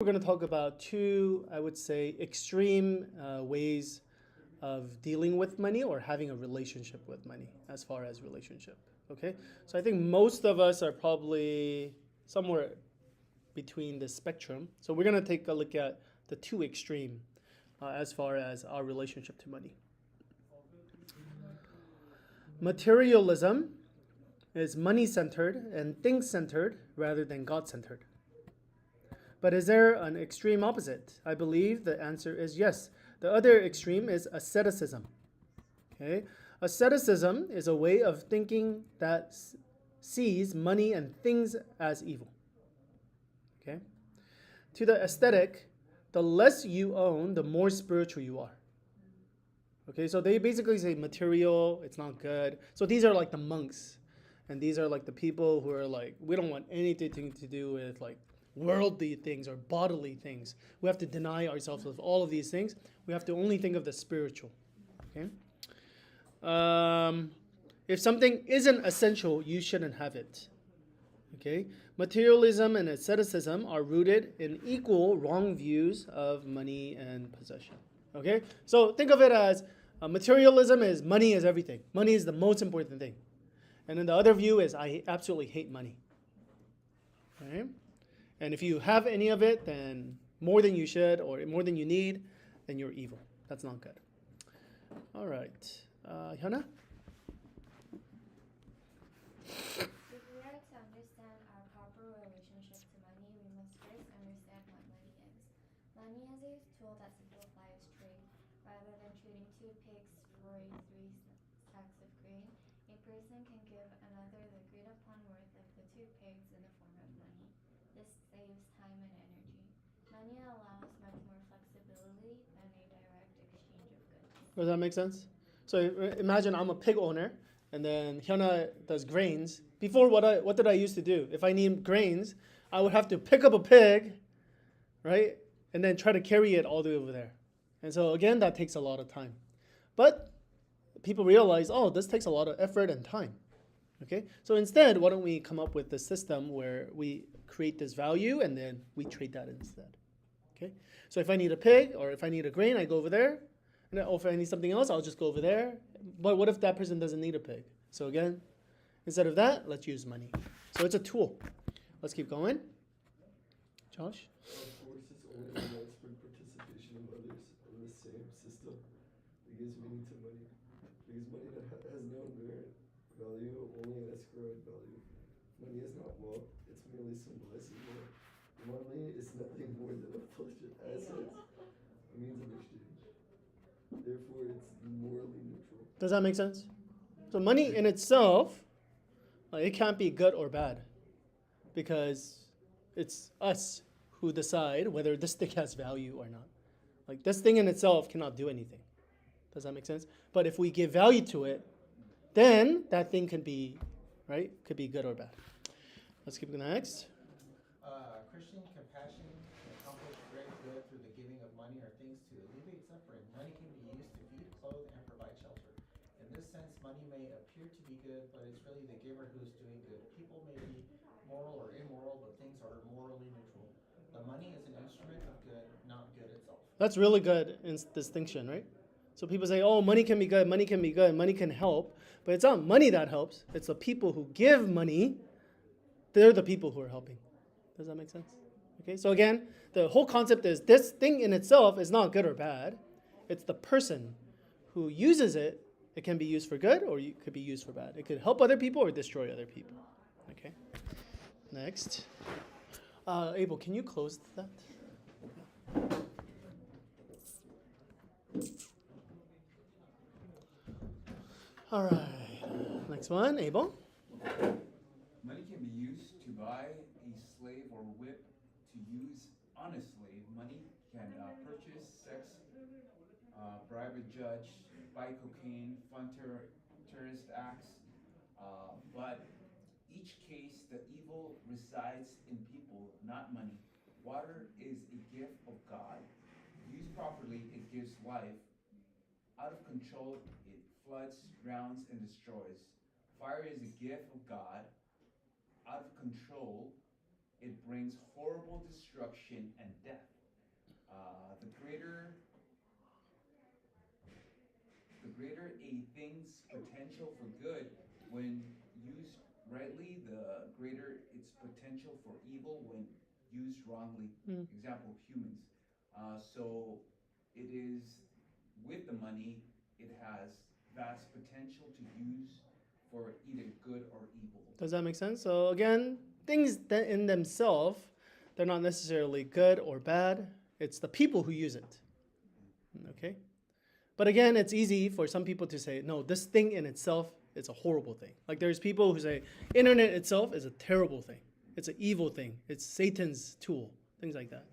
We're going to talk about two, I would say, extreme ways of dealing with money or having a relationship with money as far as relationship. Okay? So I think most of us are probably somewhere between the spectrum. So we're going to take a look at the two extreme as far as our relationship to money. Materialism is money centered and things centered rather than God centered. But is there an extreme opposite? I believe the answer is yes. The other extreme is asceticism. Okay? Asceticism is a way of thinking that sees money and things as evil. Okay? To the aesthetic, the less you own, the more spiritual you are. Okay, so they basically say material, it's not good. So these are like the monks. And these are like the people who are like, we don't want anything to do with like worldly things or bodily things. We have to deny ourselves of all of these things. We have to only think of the spiritual. Okay. If something isn't essential, you shouldn't have it. Okay. Materialism and asceticism are rooted in equal wrong views of money and possession. Okay. So think of it as materialism is money is everything. Money is the most important thing. And then the other view is I absolutely hate money. Okay? And if you have any of it, then more than you should or more than you need, then you're evil. That's not good. All right. Hyuna? If we are to understand our proper relationship to money, we must first understand what money is. Money is a tool that simplifies trade. Rather than trading two pigs for three sacks of grain, a person can give another the agreed upon worth of the two pigs in the form of money. This saves time and energy. Money allows much more flexibility than a direct exchange of goods. Does that make sense? So imagine I'm a pig owner, and then Hyuna does grains. Before, what did I used to do? If I need grains, I would have to pick up a pig, right, and then try to carry it all the way over there. And so again, that takes a lot of time. But people realize, oh, this takes a lot of effort and time. Okay, so instead, why don't we come up with the system where we create this value and then we trade that instead. Okay, so if I need a pig or if I need a grain, I go over there. And if I need something else, I'll just go over there. But what if that person doesn't need a pig? So again, instead of that, let's use money. So it's a tool. Let's keep going. Josh? Forces only the widespread participation of others in the same system that gives meaning to money. Because money that has no inherent value, only an ascribed value. Money is not wealth, it's merely symbolizing wealth. Money is nothing more than a flesh asset, a means of exchange. Therefore, it's morally neutral. Does that make sense? So money in itself, it can't be good or bad because it's us who decide whether this thing has value or not. Like this thing in itself cannot do anything. Does that make sense? But if we give value to it, then that thing can be, right? Could be good or bad. Let's keep going next. Christian compassion can accomplish great good through the giving of money or things to alleviate suffering. Money can be used to feed, clothe, and provide shelter. In this sense, money may appear to be good, but it's really the giver who's doing good. People may be moral or immoral, but things are morally neutral. The money is an instrument of good, not good itself. That's really good in distinction, right? So people say, oh, money can be good, money can be good, money can help. But it's not money that helps. It's the people who give money. They're the people who are helping. Does that make sense? Okay, so again, the whole concept is this thing in itself is not good or bad. It's the person who uses it. It can be used for good or it could be used for bad. It could help other people or destroy other people. Okay, next. Abel, can you close that? All right, next one, Abel. Money can be used to buy a slave or whip to use on a slave. Money can purchase sex, bribe a judge, buy cocaine, fund terrorist acts. But each case, the evil resides in people, not money. Water is a gift of God. Used properly, it gives life. Out of control, it floods, drowns, and destroys. Fire is a gift of God. Out of control, it brings horrible destruction and death. The greater a thing's potential for good, when used rightly, the greater its potential for evil when used wrongly. Example, humans. So it is with the money, it has vast potential to use for either good or evil. Does that make sense? So again, things that in themselves, they're not necessarily good or bad. It's the people who use it. Okay? But again, it's easy for some people to say, no, this thing in itself is a horrible thing. Like there's people who say, internet itself is a terrible thing. It's an evil thing. It's Satan's tool. Things like that.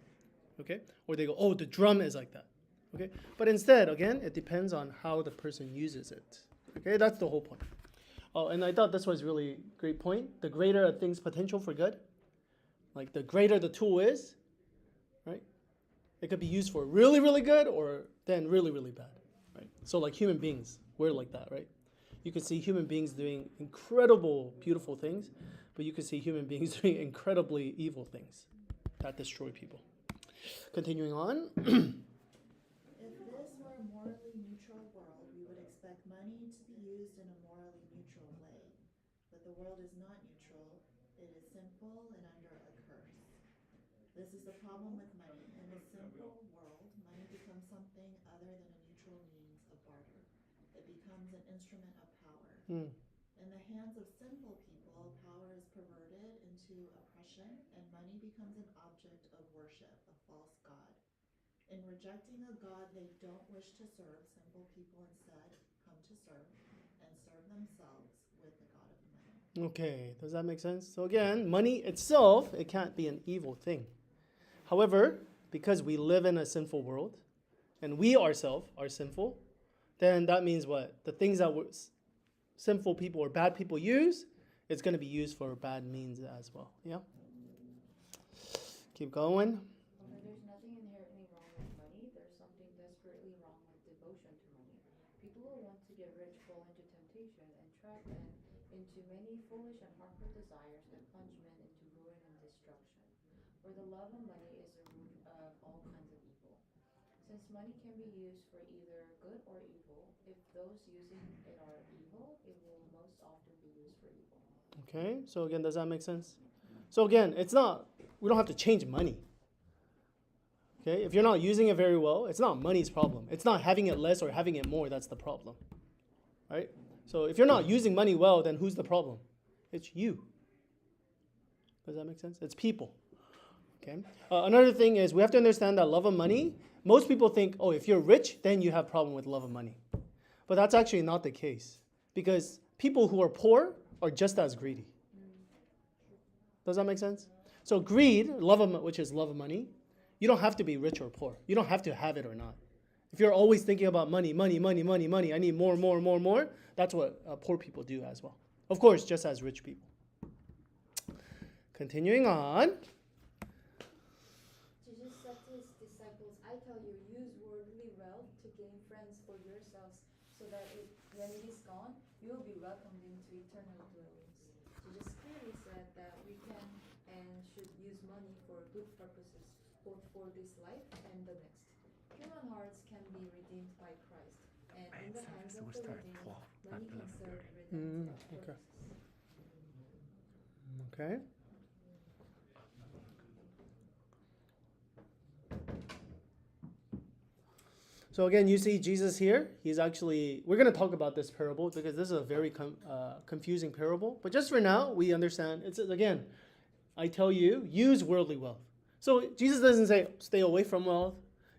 Okay? Or they go, oh, the drum is like that. Okay? But instead, again, it depends on how the person uses it. Okay? That's the whole point. Oh, and I thought this was really a great point. The greater a thing's potential for good, like the greater the tool is, right? It could be used for really, really good or then really, really bad, right? So like human beings, we're like that, right? You can see human beings doing incredible, beautiful things, but you can see human beings doing incredibly evil things that destroy people. Continuing on. If this were a morally neutral world, we would expect money to be used in a morally neutral way. But the world is not neutral. It is sinful and under a curse. This is the problem with money. In a sinful world, money becomes something other than a neutral means of barter. It becomes an instrument of power. In the hands of sinful people, power is perverted into oppression, and money becomes an object of worship, a false god. In rejecting a God they don't wish to serve, simple people instead come to serve and serve themselves with the God of money. Okay, does that make sense? So again, money itself, it can't be an evil thing. However, because we live in a sinful world, and we ourselves are sinful, then that means what? The things that sinful people or bad people use, it's going to be used for bad means as well. Yeah? Keep going. Although there's nothing inherently wrong with money, there's something desperately wrong with devotion to money. People who want to get rich fall into temptation and trap men into many foolish and harmful desires that plunge men into ruin and destruction. For the love of money is the root of all kinds of evil. Since money can be used for either good or evil, if those using it are evil, it will most often be used for evil. Okay, so again, does that make sense? So again, we don't have to change money. Okay, if you're not using it very well, it's not money's problem. It's not having it less or having it more that's the problem. Right? So if you're not using money well, then who's the problem? It's you. Does that make sense? It's people. Okay. Another thing is we have to understand that love of money, most people think, oh, if you're rich, then you have a problem with love of money. But that's actually not the case. Because people who are poor are just as greedy. Does that make sense? So greed, which is love of money, you don't have to be rich or poor. You don't have to have it or not. If you're always thinking about money, money, money, money, money, I need more, more, more, more, that's what poor people do as well. Of course, just as rich people. Continuing on. Jesus said to his disciples, I tell you, use worldly wealth to gain friends for yourselves, so that when it is gone, you will be welcomed into eternal dwellings. Jesus clearly said that we can and should use money for good purposes, both for this life and the next. Human hearts can be redeemed by Christ, and in the hands of the redeemed, money can serve redemptive purposes. Okay. So again, you see Jesus here. He's actually, we're going to talk about this parable because this is a very confusing parable. But just for now, we understand. It's again, I tell you, use worldly wealth. So Jesus doesn't say stay away from wealth,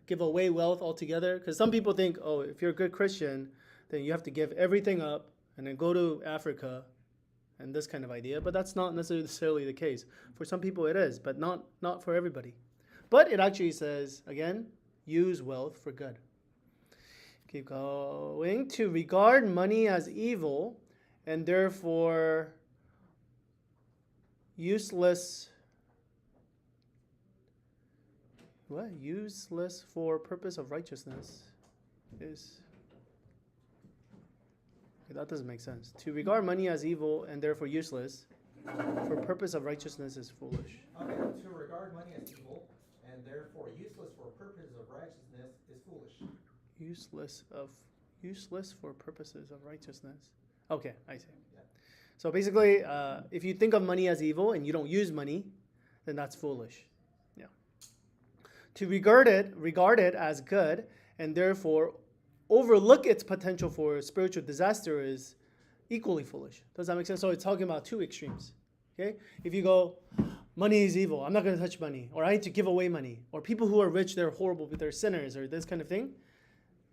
give away wealth altogether. Because some people think, oh, if you're a good Christian, then you have to give everything up and then go to Africa and this kind of idea. But that's not necessarily the case. For some people it is, but not for everybody. But it actually says, again, use wealth for good. Keep going. To regard money as evil and therefore useless. What? Useless for purpose of righteousness is. Okay, that doesn't make sense. To regard money as evil and therefore useless. for purpose of righteousness is foolish. Okay, to regard money as evil and therefore useless for purposes of righteousness is foolish. Useless for purposes of righteousness. Okay, I see. Yeah. So basically, if you think of money as evil and you don't use money, then that's foolish. Yeah. To regard it as good and therefore overlook its potential for spiritual disaster is equally foolish. Does that make sense? So it's talking about two extremes. Okay? If you go, money is evil, I'm not going to touch money, or I need to give away money, or people who are rich, they're horrible, they're sinners, or this kind of thing,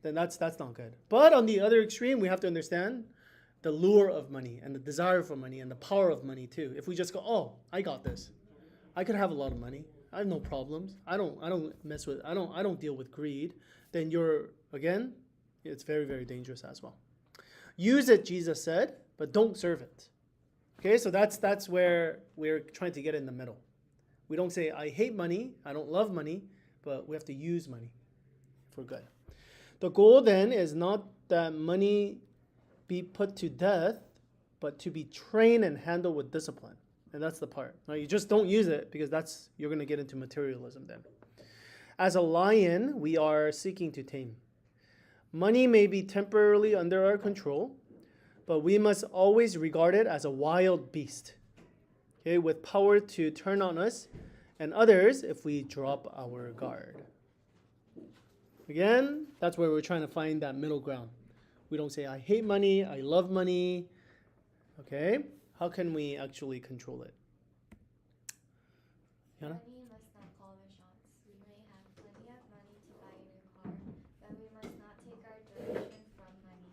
then that's not good. But on the other extreme, we have to understand the lure of money and the desire for money and the power of money too. If we just go, oh, I got this, I could have a lot of money, I have no problems, I don't deal with greed, then again, it's very, very dangerous as well. Use it, Jesus said, but don't serve it. Okay, so that's where we're trying to get in the middle. We don't say, I hate money, I don't love money, but we have to use money for good. The goal then is not that money be put to death, but to be trained and handled with discipline. And that's the part. Now, you just don't use it because you're going to get into materialism then. As a lion, we are seeking to tame. Money may be temporarily under our control, but we must always regard it as a wild beast, okay, with power to turn on us and others if we drop our guard. Again, that's where we're trying to find that middle ground. We don't say, I hate money, I love money. Okay? How can we actually control it? Yana? Money must not call the shots. We may have plenty of money to buy a new car, but we must not take our direction from money.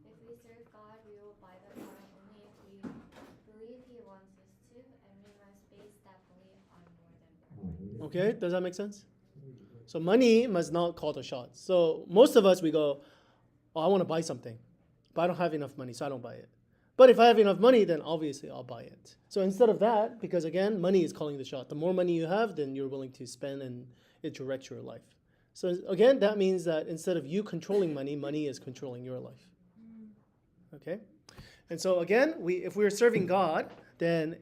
If we serve God, we will buy the car only if we believe He wants us to, and we must base that belief on more than work. Okay, does that make sense? So money must not call the shots. So most of us, we go, oh, I want to buy something, but I don't have enough money, so I don't buy it. But if I have enough money, then obviously I'll buy it. So instead of that, because again, money is calling the shot. The more money you have, then you're willing to spend and it directs your life. So again, that means that instead of you controlling money, money is controlling your life. Okay? And so again, if we're serving God, then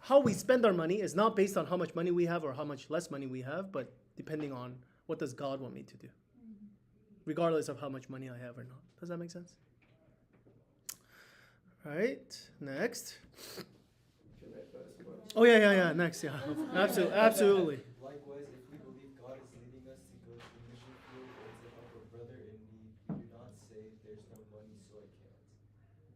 how we spend our money is not based on how much money we have or how much less money we have, but depending on what does God want me to do, regardless of how much money I have or not. Does that make sense? All right, next. Can I ask one? Oh, yeah, next, yeah. Absolutely. Likewise, if we believe God is leading us to go to the mission field or to help a brother in need, we do not say, there's no money, so I can't.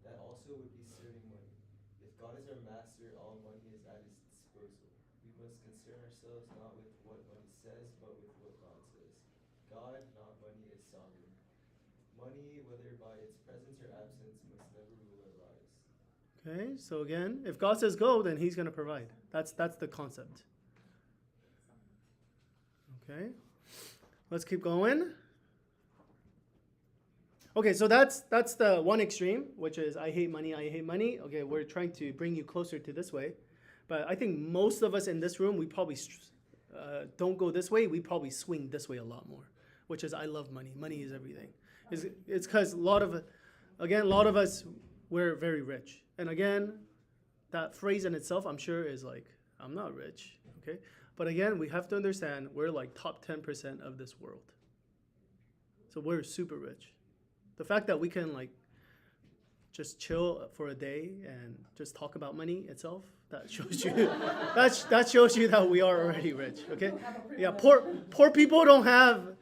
That also would be serving money. If God is our master, all money is at his disposal. We must concern ourselves not with what money says, but with what God says. God, not money, is sovereign. Money, whether by its presence or absence, must never rule our lives. Okay, so again, if God says go, then he's going to provide. That's the concept. Okay, let's keep going. Okay, so that's the one extreme, which is I hate money, I hate money. Okay, we're trying to bring you closer to this way. But I think most of us in this room, we probably don't go this way. We probably swing this way a lot more, which is I love money. Money is everything. It's because a lot of us, we're very rich. And again, that phrase in itself, I'm sure, is like, I'm not rich, okay? But again, we have to understand we're like top 10% of this world. So we're super rich. The fact that we can like just chill for a day and just talk about money itself, that shows you that shows you that we are already rich, okay? Yeah, poor people don't have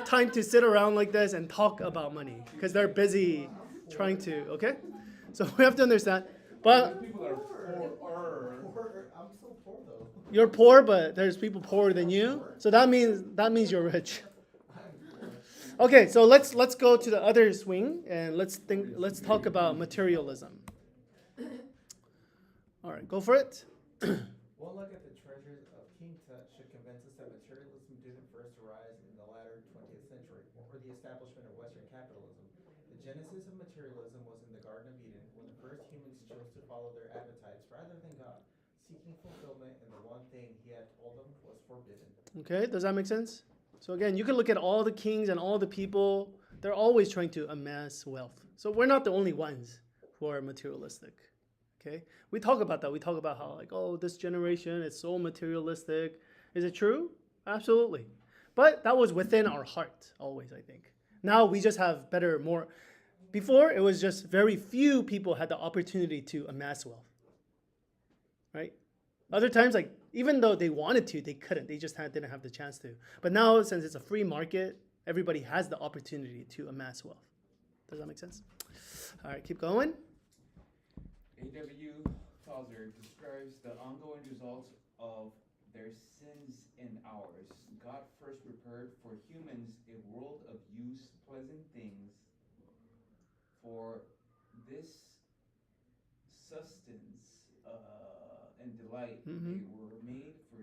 time to sit around like this and talk about money because they're busy trying to, okay? So we have to understand. But People are poor. I'm so poor though. you're poor, but there's people poorer than you. So that means you're rich. Okay, so let's go to the other swing and let's talk about materialism. All right, go for it. One look at the treasures of King Tut should convince us that materialism didn't first arise in the latter 20th century or the establishment of Western capitalism. The genesis of materialism was in the Garden of Eden when the first humans chose to follow their appetites rather than God, seeking fulfillment in the one thing he had told them was forbidden. Okay, does that make sense? So again, you can look at all the kings and all the people. They're always trying to amass wealth. So we're not the only ones who are materialistic. Okay, we talk about that. We talk about how, like, oh, this generation is so materialistic. Is it true? Absolutely. But that was within our heart always, I think. Now we just have better, more. Before, it was just very few people had the opportunity to amass wealth. Right? Other times, like, even though they wanted to, they couldn't. They just didn't have the chance to. But now, since it's a free market, everybody has the opportunity to amass wealth. Does that make sense? All right, keep going. A.W. Tozer describes the ongoing results of their sins and ours. God first prepared for humans a world of use, pleasant things. For this sustenance and delight, they were made for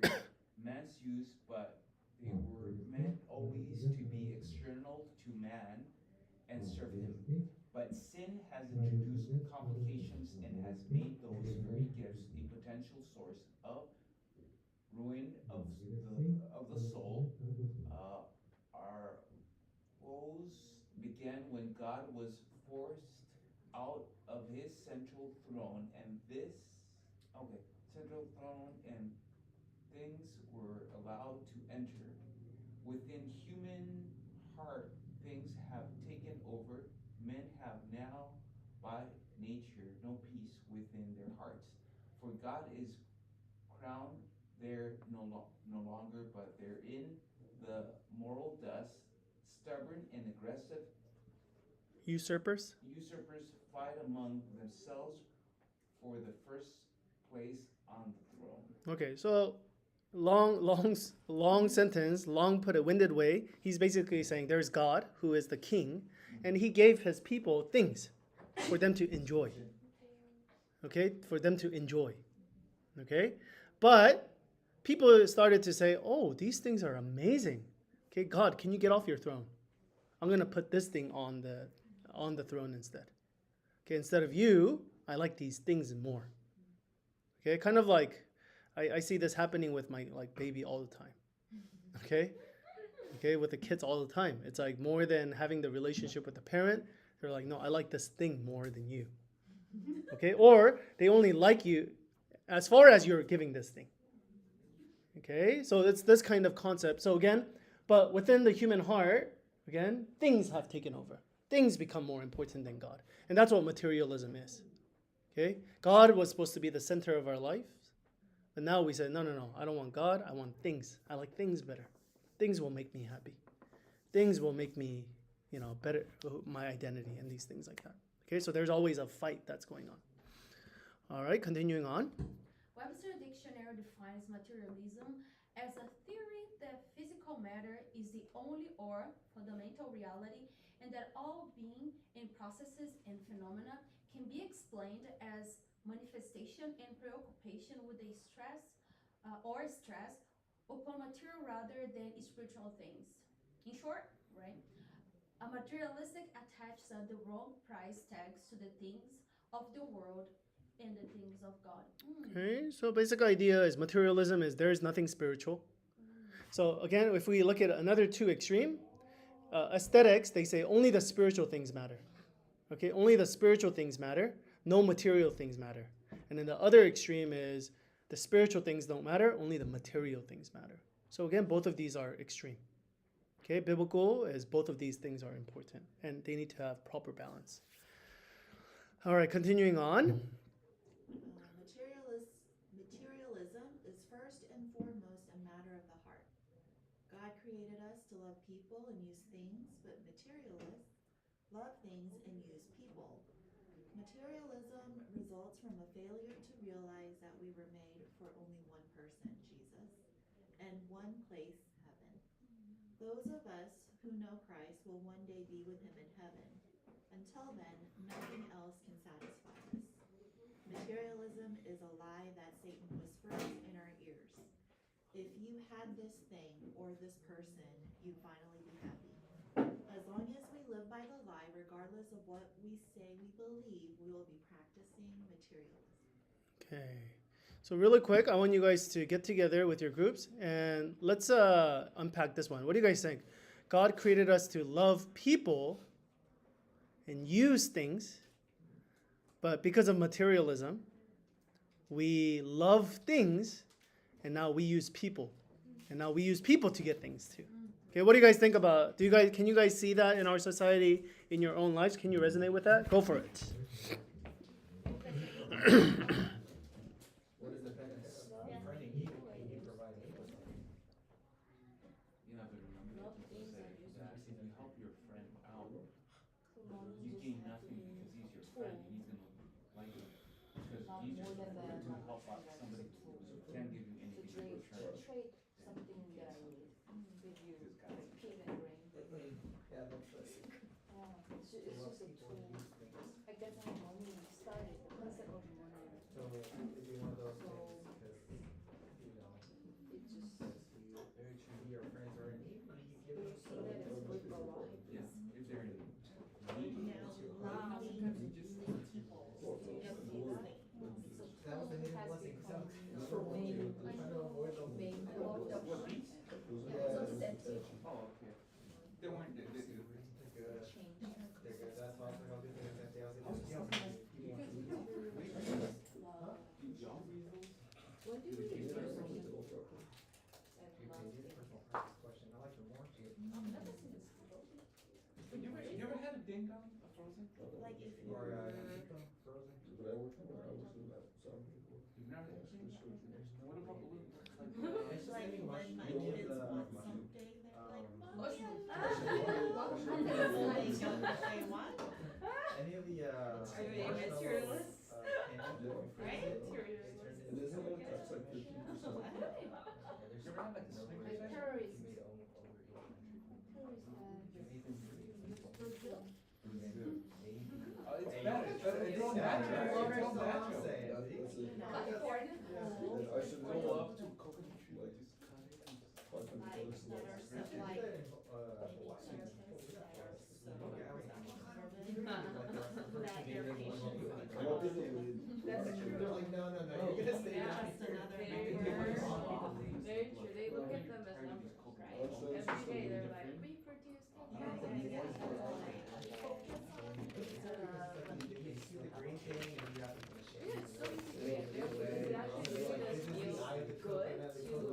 man's use, but they were meant always to be external to man and serve him. But sin has introduced complications and has made those very gifts a potential source of ruin of the soul. Our woes began when God was forced out of his central throne, and things were allowed to enter. Within human heart, things have taken over. Men have now, by nature, no peace within their hearts. For God is crowned there no longer, but they're in the moral dust. Stubborn and aggressive Usurpers. fight among themselves for the first place on the throne. Okay, so long sentence, long put a winded way. He's basically saying there's God who is the king, and he gave his people things for them to enjoy. Okay, for them to enjoy. Okay, but people started to say, oh, these things are amazing. Okay, God, can you get off your throne? I'm gonna put this thing on the throne instead. Okay, instead of you, I like these things more. Okay, kind of like I see this happening with my baby all the time. Okay, with the kids all the time. It's like more than having the relationship with the parent. They're like, no, I like this thing more than you. Okay, or they only like you as far as you're giving this thing. Okay, so it's this kind of concept. So again, but within the human heart, again, things have taken over. Things become more important than God. And that's what materialism is. Okay, God was supposed to be the center of our life. But now we said, no, I don't want God. I want things. I like things better. Things will make me happy. Things will make me, better, my identity and these things like that. Okay, so there's always a fight that's going on. All right, continuing on. Webster Dictionary defines materialism as a theory that physical matter is the only or fundamental reality, and that all being and processes and phenomena can be explained as manifestation and preoccupation with a stress upon material rather than spiritual things. In short, right, a materialistic attaches the wrong price tags to the things of the world and the things of God. Okay, so basic idea is materialism is there is nothing spiritual. So again, if we look at another two extreme, aesthetics, they say only the spiritual things matter. Okay, only the spiritual things matter, no material things matter. And then the other extreme is the spiritual things don't matter, only the material things matter. So again, both of these are extreme. Okay, biblical is both of these things are important and they need to have proper balance. All right, continuing on. Materialism is first and foremost a matter of the heart. God created us to love people and use things, but materialists love things and use people. Materialism results from a failure to realize that we were made for only one person, Jesus, and one place, heaven. Those of us who know Christ will one day be with him in heaven. Until then, nothing else can satisfy us. Materialism is a lie that Satan whispers in our ears. If you had this thing or this person, you'd finally be happy. As long as we live by the lie, regardless of what we say we believe, we will be practicing materialism. Okay. So really quick, I want you guys to get together with your groups and let's unpack this one. What do you guys think? God created us to love people and use things, but because of materialism, We love things, and now we use people. And now we use people to get things too. Okay, what do you guys think about? Can you guys see that in our society, in your own lives? Can you resonate with that? Go for it. What is the benefit of befriending you and you providing me with something? You have to remember that people say that if you help your friend out, you gain nothing because he's your friend and he's gonna like you. Because he's your friend to help out somebody who can't give you anything in return. Trade something that I need. Give you This guy. like pin and ring. Yeah, that's right. It's just a tool. I guess how money started, the concept of money. So it'd be one of those So- things because, you know, It just, very truly your friends are in need, you give do them you see that it's good for life? Yeah, if they're in need. Now, loving people just means things. That was the hidden blessing, so become for one, you trying to avoid those. main plot of What money. these? Oh, okay. They weren't, They're good. Change. They're good. That's why I was like, I'll do things like that. I was like, Love. When did we use Yeah, money it's and all proper. You love? paid it, personal preference question. I like your warranty. But you ever had a ding dong, a frozen? Like if Or, you're, frozen. But I worked in that some people. You've never had a ding dong? What about the little, It's like, just like any when my mushroom. kids The want mushroom. something, they're like, Um, Mommy, Mushroom. like, they want, Any of the, Are they marshmallow, materialists? candy, Right? It is a little tax, like 15%. you ever had like a Snickers Like bar? terrorists. Made over 800. Terrorists Anything free. Brazil. Oh, it's better, it's all natural, it's all natural. That's it. California. And I should Go know, up to a coconut tree, like just cut it and just. $500 like, that are slice. so like, that they're patient. I'm up in the lead. That's true. They're like, no, you're gonna stay down. Just another Very member. Very true. They look at them as numbers, right? Every day they're like, we produce 10,000. You see the green thing and you have to finish it. Yeah, it's so easy to get there because it actually really does feel good to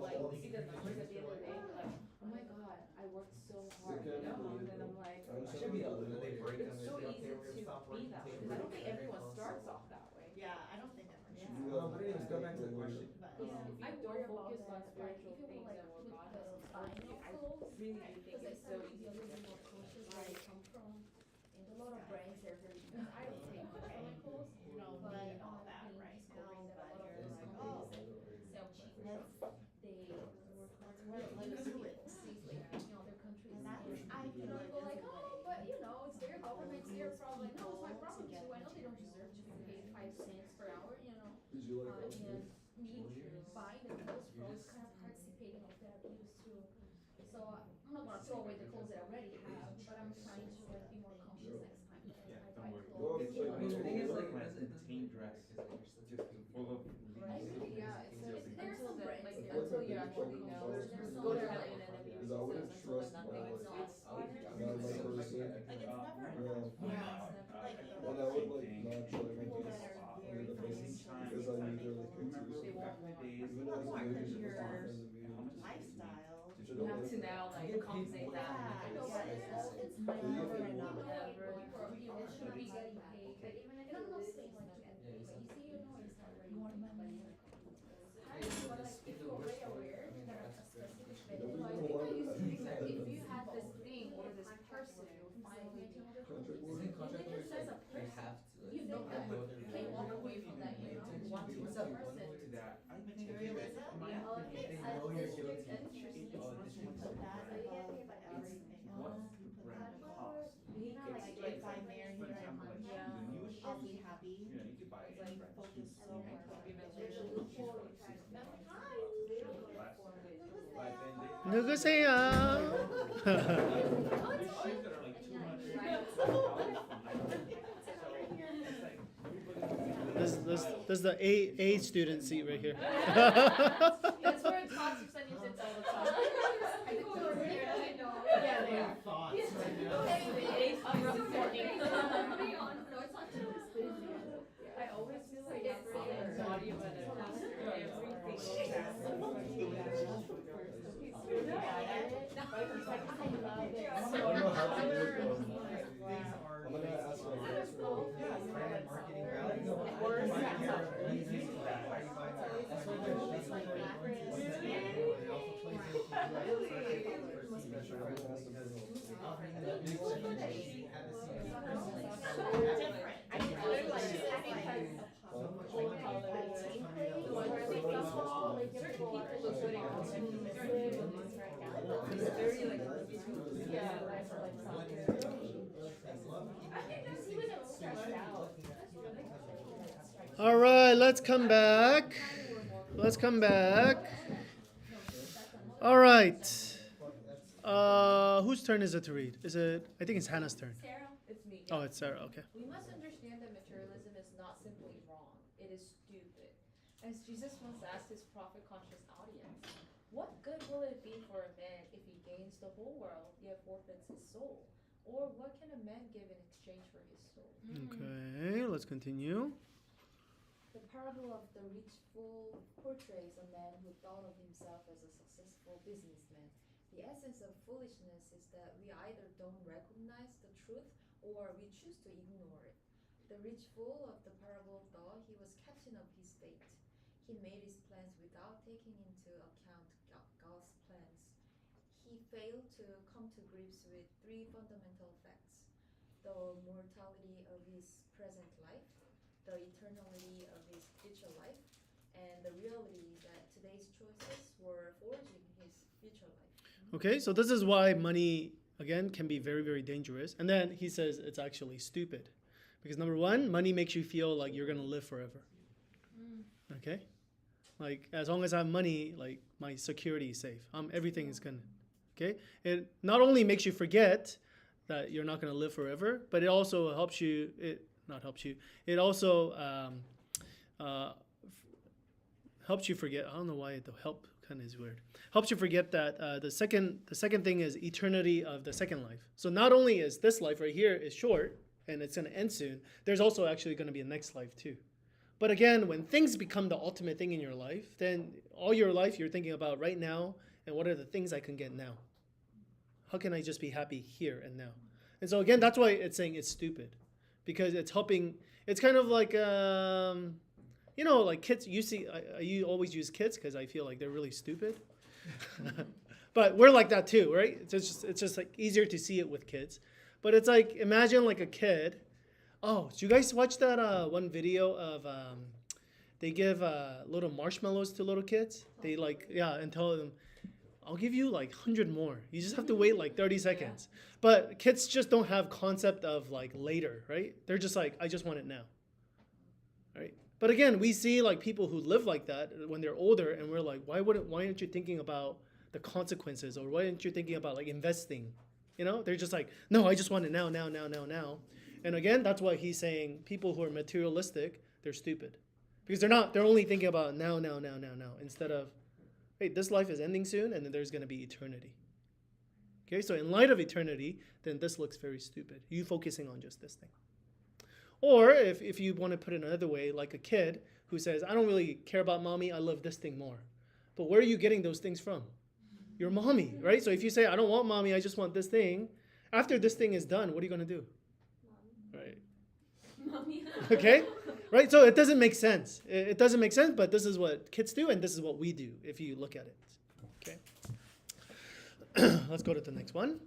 like see the numbers at the end of the day. You're like, oh my god, I worked so hard, you know? And then I'm like, It should be a little, they break them, it's they so say, easy okay, we're to gonna stop be working. that way. take Because I don't breaks, think and everyone console. starts off that way. Yeah, I don't think everyone Yeah. should. But anyways, go back to the question. But, If you I don't worry about focus on that, spiritual like, if you things like and what with God the has told buying you, I clothes, really do think because it's I so started to easy be a to little get bit more conscious where I come from, and a lot of brands are very, I don't pay much for my clothes, you don't but need I all have that been right discovering now, that a but lot of you're those like, companies oh, that sell cheap let's, stuff, they work hard to let us do do it. it, see, like, in other countries, And and that's, I you feel know, like go is like, a oh, way but you know, it's their government, it's their use problem, no, it's my people problem to too, get I know they don't materials deserve to be paid and 5 cents per hour, you know? Did you like And Ultimate? me buying the clothes from is kind of participating of that abuse too. So I'm not gonna throw away the clothes that I already have, but I'm trying to like be more conscious next time that Yeah, I don't buy worry. Well, clothes. it's like- I mean, the thing is like, Right. it's teen dress, just full of. I really, Yeah, it's There's until some that, brands like, there. until you actually know, There's go to some- Helen and then Because I wouldn't trust my, nothing, like, it's my person. like it's never Yeah. enough. Like, you And I would like not try to make people it that are under very the basic financially because I need their stable, like Remember too. back in the days? Even though it's Well, good, because it's your not friends with me. lifestyle. Which I you don't have like to that. now like get paid compensate more. that. Yeah, because it's But you never can- enough. Whatever, Never. you know, it should be getting paid, but even if I'm not saying like to get paid, but you see, you know, it's not where you want money. But like, if you're already aware that a specific Nobody's vendor, gonna want I used to think that it. if you had this thing or this person, you'll finally be Contract work? Isn't contract Even lawyers as a like, they person, have to, you know that know you can't walk away from that, you know, want to What's as a up? person. To that, I think Materialism? in my Yeah. opinion, they I know think you're it's guilty. interesting. It's much Put more that brand. above It's everything what else. the Put brand that above. costs. You know, Like if I marry For her, example, like Yeah. the newest I'll shoes, be happy. you know, you could buy It's it. like Focus so much on There's a loophole. 누구세요? There's shoes that are like $200 This is the A student seat right here. That's where it talks to send you sits all the time. People over here, I know. Yeah, they are. thoughts right now. I always feel like it's so naughty when I don't know how to do it though. Things are I'm gonna ask my friends for help. brand marketing values. Or You might something. hear reasons for that. Why you buy that? That's why they're going to what's that going to. It also plays into like perceived I'm gonna ask them for because help. often the big celebrities had the same person. Different. I mean, they're like, So much money. All right, let's come back. Let's come back. All right. Whose turn is it to read? Is it? I think it's Hannah's turn. Sarah? It's me. Oh, it's Sarah. Okay. We must understand that materialism is not simply wrong, it is stupid. As Jesus once asked his profit-conscious audience, what good will it be for a man if he gains the whole world, yet forfeits his soul? Or what can a man give in exchange for his soul? Okay, let's continue. The parable of the rich fool portrays a man who thought of himself as a successful businessman. The essence of foolishness is that we either don't recognize the truth or we choose to ignore it. The rich fool of the parable thought he was captain of his fate. He made his plans without taking into account God's plans. He failed to come to grips with three fundamental facts: the mortality of his present life, the eternality of his future life, and the reality that today's choices were forging his future life. Okay, so this is why money, again, can be very, very dangerous. And then he says it's actually stupid. Because number one, money makes you feel like you're going to live forever. Okay? Like, as long as I have money, like, my security is safe. Everything is going to, okay? It not only makes you forget that you're not going to live forever, but it also helps you, it also helps you forget. I don't know why the help kind of is weird. Helps you forget that the second thing is eternity of the second life. So not only is this life right here is short and it's going to end soon, there's also actually going to be a next life too. But again, when things become the ultimate thing in your life, then all your life you're thinking about right now and what are the things I can get now? How can I just be happy here and now? And so again, that's why it's saying it's stupid, because it's helping. It's kind of like like kids. You always use kids because I feel like they're really stupid. But we're like that too, right? It's just like easier to see it with kids. But it's like, imagine like a kid. Oh, did you guys watch that one video of they give little marshmallows to little kids? They and tell them, I'll give you like 100 more. You just have to wait like 30 seconds. Yeah. But kids just don't have concept of like later, right? They're just like, I just want it now, right? But again, we see like people who live like that when they're older, and we're like, why aren't you thinking about the consequences, or why aren't you thinking about like investing? They're just like, no, I just want it now. And again, that's why he's saying people who are materialistic, they're stupid, because they're only thinking about now, instead of, hey, this life is ending soon, and then there's going to be eternity. Okay, so in light of eternity, then this looks very stupid. You focusing on just this thing. Or if you want to put it another way, like a kid who says, I don't really care about mommy, I love this thing more. But where are you getting those things from? Your mommy, right? So if you say, I don't want mommy, I just want this thing, after this thing is done, what are you going to do? Right. Mommy. Okay? Right? So it doesn't make sense. It doesn't make sense, but this is what kids do, and this is what we do if you look at it. Okay? Let's go to the next one.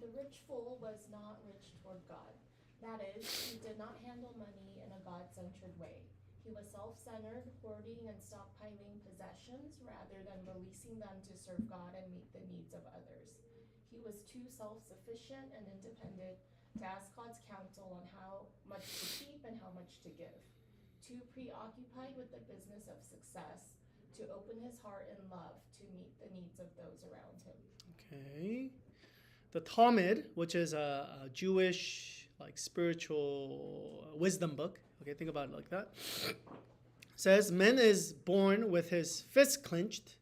The rich fool was not rich toward God. That is, he did not handle money in a God-centered way. He was self-centered, hoarding and stockpiling possessions rather than releasing them to serve God and meet the needs of others. He was too self-sufficient and independent to ask God's counsel on how much to keep and how much to give. Too preoccupied with the business of success to open his heart in love to meet the needs of those around him. Okay. The Talmud, which is a Jewish like spiritual wisdom book, okay, think about it like that, says man is born with his fists clenched,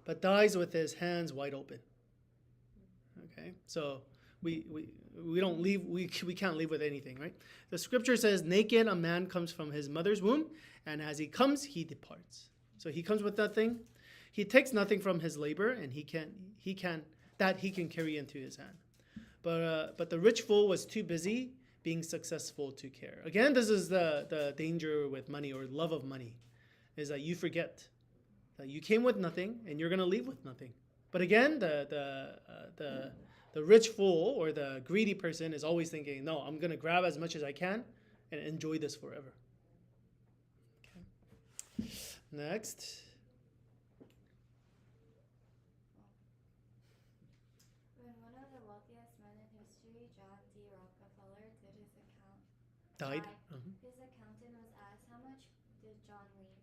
but dies with his hands wide open. Okay, so we can't leave with anything, right? The scripture says, naked a man comes from his mother's womb, and as he comes, he departs. So he comes with nothing. He takes nothing from his labor, and he can carry into his hand. But the rich fool was too busy being successful to care. Again, this is the danger with money, or love of money, is that you forget that you came with nothing and you're gonna leave with nothing. But again, the rich fool or the greedy person is always thinking, no, I'm gonna grab as much as I can and enjoy this forever. Okay. Next. When one of the wealthiest men in history, John D. Rockefeller, did his account, Died. his accountant was asked, how much did John leave?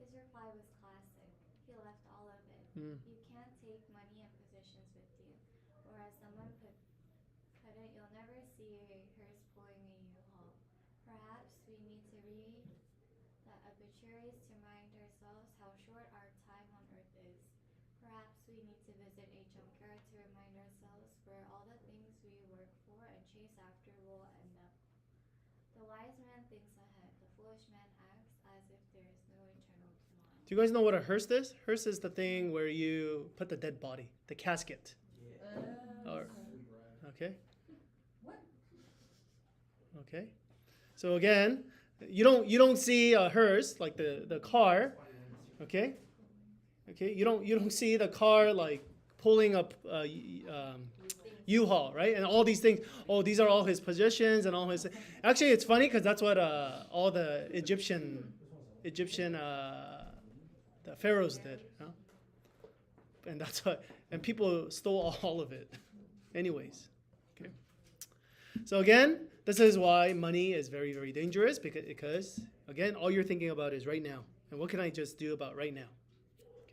His reply was classic. He left all of it. You can't take money and positions with you. Or as someone put it, you'll never see a hearse pulling a U-Haul. Perhaps we need to read the obituaries to remind ourselves how short our time on earth is. Perhaps we need to visit a junkyard to remind ourselves where all the things we work for and chase after will end up. The wise man thinks ahead. The foolish man acts as if there is no eternal tomorrow. Do you guys know what a hearse is? Hearse is the thing where you put the dead body, the casket. Okay. What? Okay. So again, you don't see a hearse like the car. Okay. Okay. You don't see the car like pulling up U-Haul, right? And all these things. Oh, these are all his possessions and all his. Actually, it's funny because that's what all the Egyptian the pharaohs did, huh? And that's what. And people stole all of it, anyways. Okay. So again, this is why money is very, very dangerous because again, all you're thinking about is right now. And what can I just do about right now? Okay.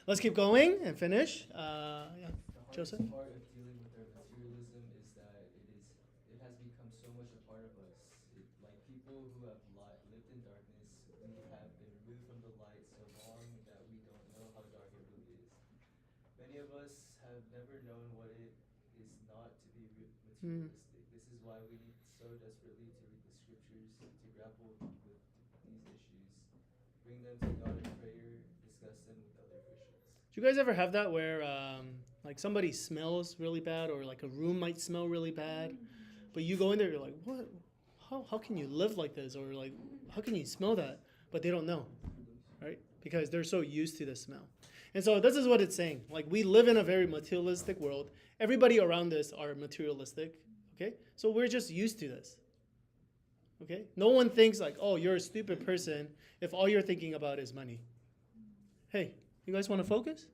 Let's keep going and finish. Yeah, Joseph. The hardest part of dealing with our materialism is that it has become so much a part of us. Like people who have lived in darkness, we have been removed from the light so long that we don't know how dark it really is. Many of us have never known what it is not to be materialistic. This is why we need so desperately to read the scriptures, to grapple with these issues, bring them to God in prayer, discuss them with other Christians. Do you guys ever have that where like somebody smells really bad, or like a room might smell really bad, but you go in there, you're like, what? How can you live like this? Or like, how can you smell that? But they don't know, right? Because they're so used to the smell. And so this is what it's saying. Like, we live in a very materialistic world. Everybody around us are materialistic, okay? So we're just used to this, okay? No one thinks like, oh, you're a stupid person if all you're thinking about is money. Hey, you guys want to focus?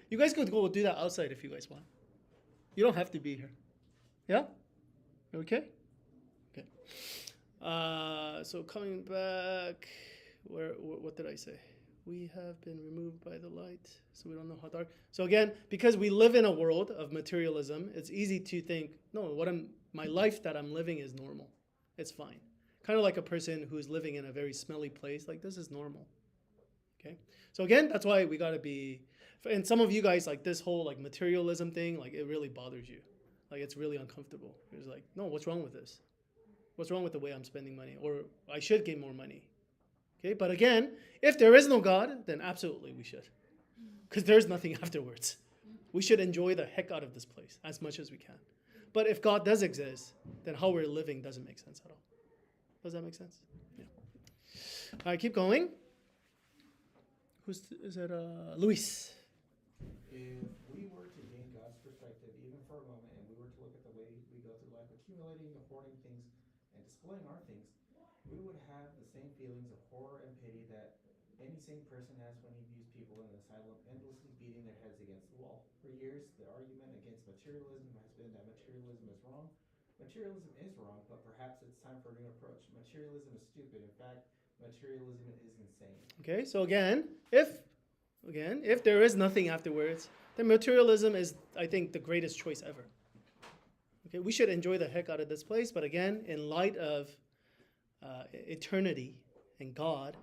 You guys could go do that outside if you guys want. You don't have to be here. Yeah? Okay? Okay. So coming back, what did I say? We have been removed by the light, so we don't know how dark. So again, because we live in a world of materialism, it's easy to think, no, my life that I'm living is normal. It's fine. Kind of like a person who's living in a very smelly place, like this is normal. Okay? So again, that's why we got to be, and some of you guys, like this whole like materialism thing, like it really bothers you. Like it's really uncomfortable. It's like, no, what's wrong with this? What's wrong with the way I'm spending money? Or I should get more money. Okay, but again, if there is no God, then absolutely we should. Because there's nothing afterwards. We should enjoy the heck out of this place as much as we can. But if God does exist, then how we're living doesn't make sense at all. Does that make sense? Yeah. All right, keep going. Is it Luis? If we were to gain God's perspective even for a moment, and we were to look at the way we go through life, accumulating and hoarding things and displaying our things, we would have the same feelings of horror and pity that any sane person has when he views people in an asylum endlessly beating their heads against the wall. For years, the argument against materialism has been that materialism is wrong. Materialism is wrong, but perhaps it's time for a new approach. Materialism is stupid. In fact, materialism is insane. Okay, so again, if there is nothing afterwards, then materialism is, I think, the greatest choice ever. Okay, we should enjoy the heck out of this place, but again, in light of eternity and God,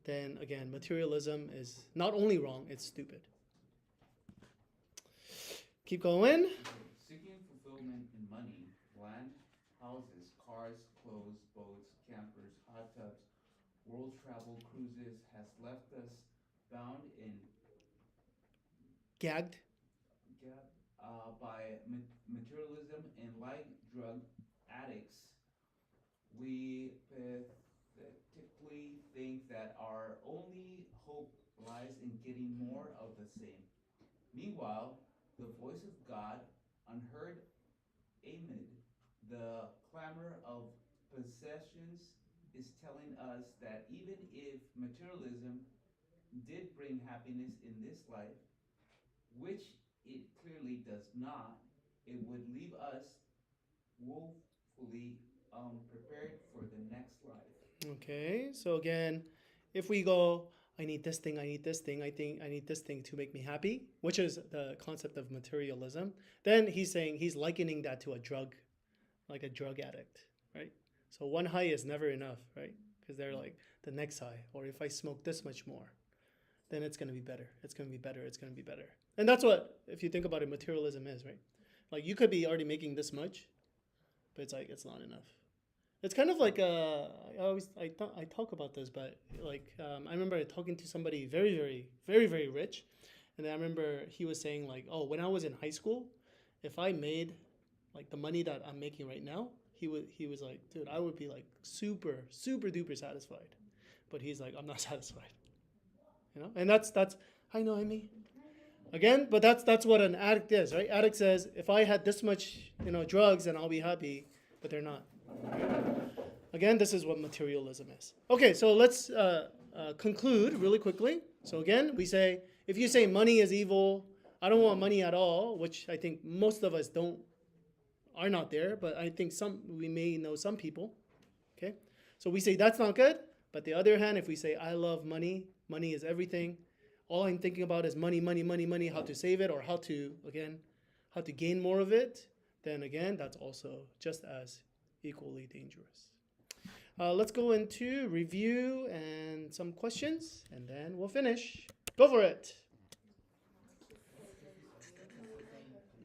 then again, materialism is not only wrong, it's stupid. Keep going. Seeking fulfillment in money, land, houses, cars, clothes, boats, campers, hot tubs, world travel cruises has left us bound and Gagged. by materialism and like drug addicts, we pathetically think that our only hope lies in getting more of the same. Meanwhile, the voice of God, unheard amid the clamor of possessions, is telling us that even if materialism did bring happiness in this life, which it clearly does not, it would leave us woefully prepared for the next life. Okay, so again, if we go, I need this thing, I need this thing, I think I need this thing to make me happy, which is the concept of materialism, then he's saying he's likening that to a drug, like a drug addict, right? So one high is never enough, right? Because they're like the next high, or if I smoke this much more, then it's going to be better. It's going to be better. It's going to be better. And that's what, if you think about it, materialism is, right? Like you could be already making this much, but it's like, it's not enough. It's kind of like, I talk about this, but like, I remember talking to somebody very, very, very, very rich. And I remember he was saying like, oh, when I was in high school, if I made like the money that I'm making right now, he was like, dude, I would be like super, super duper satisfied. But he's like, I'm not satisfied. You know, and that's I know, I mean, again, but that's what an addict is, right? Addict says, if I had this much, drugs, then I'll be happy, but they're not. Again, this is what materialism is. Okay, so let's conclude really quickly. So again, we say, if you say money is evil, I don't want money at all, which I think most of us are not there, but I think we may know some people. Okay, so we say that's not good. But the other hand, if we say I love money, money is everything, all I'm thinking about is money, money, money, money, how to save it or how to gain more of it, then again, that's also just as equally dangerous. Let's go into review and some questions, and then we'll finish. Go for it.